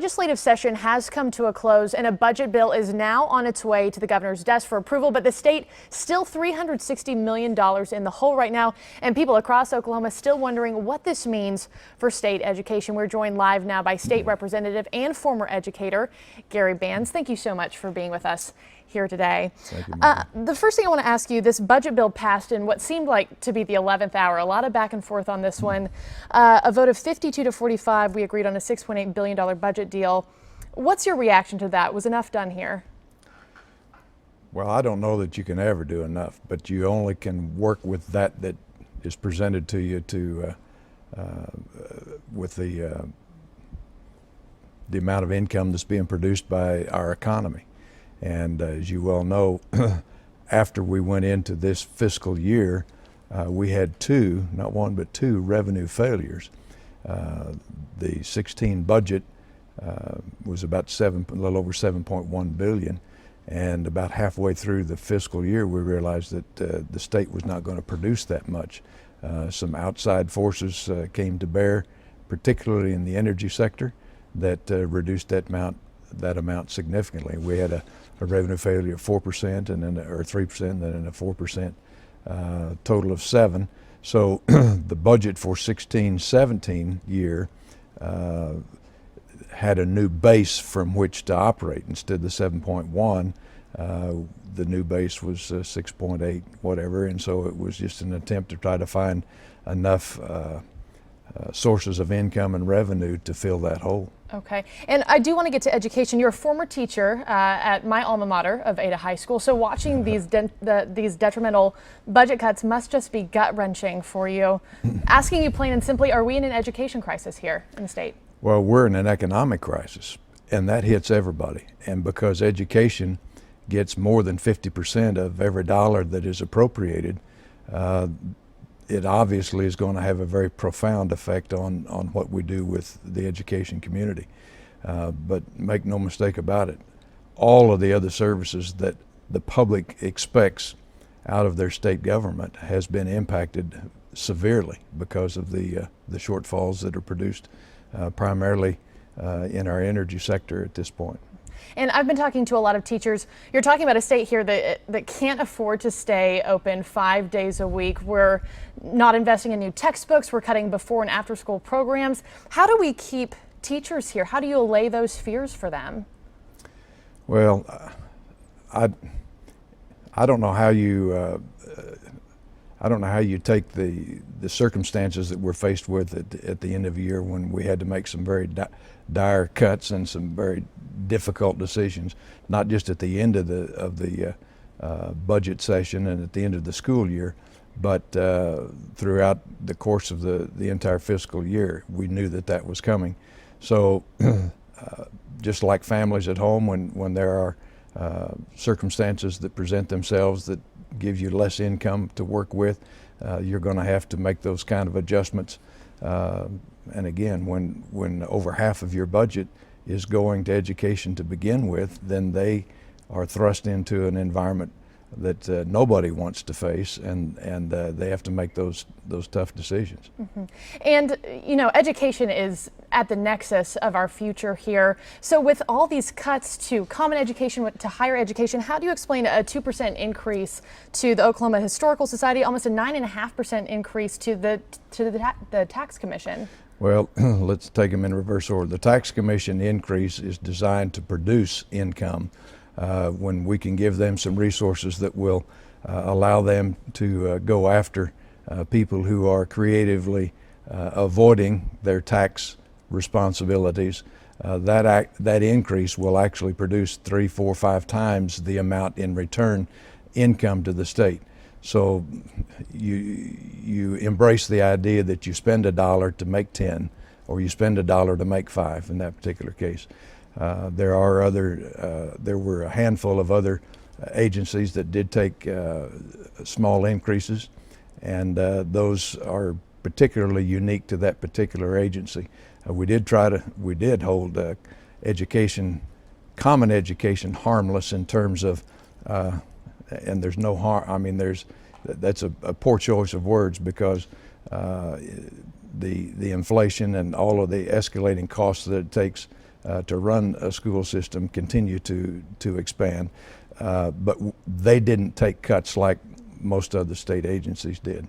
Legislative session has come to a close and a budget bill is now on its way to the governor's desk for approval, but the state still $360 million in the hole right now, and people across Oklahoma still wondering what this means for state education. We're joined live now by State Representative and former educator Gary Bands. Thank you so much for being with us here today. Thank you, the first thing I want to ask you, this budget bill passed in what seemed like to be the 11th hour. A lot of back and forth on this one. A vote of 52 to 45. We agreed on a $6.8 billion budget deal. What's your reaction to that? Was enough done here? Well, I don't know that you can ever do enough, but you only can work with that is presented to you with the amount of income that's being produced by our economy. And as you well know, after we went into this fiscal year, we had two, not one, but two revenue failures. The 16 budget was about a little over 7.1 billion. And about halfway through the fiscal year, we realized that the state was not going to produce that much. Some outside forces came to bear, particularly in the energy sector, that reduced that amount significantly. We had a revenue failure of 4% and then, or 3%, and then a 4% total of 7%. So the budget for 16-17 year had a new base from which to operate. Instead of the 7.1, the new base was 6.8, whatever, and so it was just an attempt to try to find enough sources of income and revenue to fill that hole. Okay, and I do want to get to education. You're a former teacher at my alma mater of Ada High School, so watching these detrimental budget cuts must just be gut-wrenching for you. Asking you plain and simply, are we in an education crisis here in the state? Well, we're in an economic crisis, and that hits everybody. And because education gets more than 50% of every dollar that is appropriated, it obviously is going to have a very profound effect on what we do with the education community. But make no mistake about it, all of the other services that the public expects out of their state government has been impacted severely because of the shortfalls that are produced primarily in our energy sector at this point. And I've been talking to a lot of teachers. You're talking about a state here that can't afford to stay open 5 days a week. We're not investing in new textbooks. We're cutting before and after school programs. How do we keep teachers here? How do you allay those fears for them? Well, I don't know how you take the circumstances that we're faced with at the end of the year when we had to make some very dire cuts and some very difficult decisions, not just at the end of the budget session and at the end of the school year, but throughout the course of the entire fiscal year. We knew that was coming. So just like families at home, when there are circumstances that present themselves that give you less income to work with, you're going to have to make those kind of adjustments. And again, when over half of your budget is going to education to begin with, then they are thrust into an environment that nobody wants to face, and they have to make those tough decisions. Mm-hmm. And you know, education is at the nexus of our future here. So with all these cuts to common education, to higher education, how do you explain a 2% increase to the Oklahoma Historical Society, almost a 9.5% increase to the Tax Commission? Well, let's take them in reverse order. The Tax Commission increase is designed to produce income when we can give them some resources that will allow them to go after people who are creatively avoiding their tax responsibilities. That increase will actually produce 3, 4, 5 times the amount in return income to the state. So you embrace the idea that you spend $1 to make 10, or you spend $1 to make 5 in that particular case. There were a handful of other agencies that did take small increases, and those are particularly unique to that particular agency. We did hold common education harmless in terms of, and there's no harm. I mean, that's a poor choice of words, because the inflation and all of the escalating costs that it takes to run a school system continue to expand. But they didn't take cuts like most other state agencies did.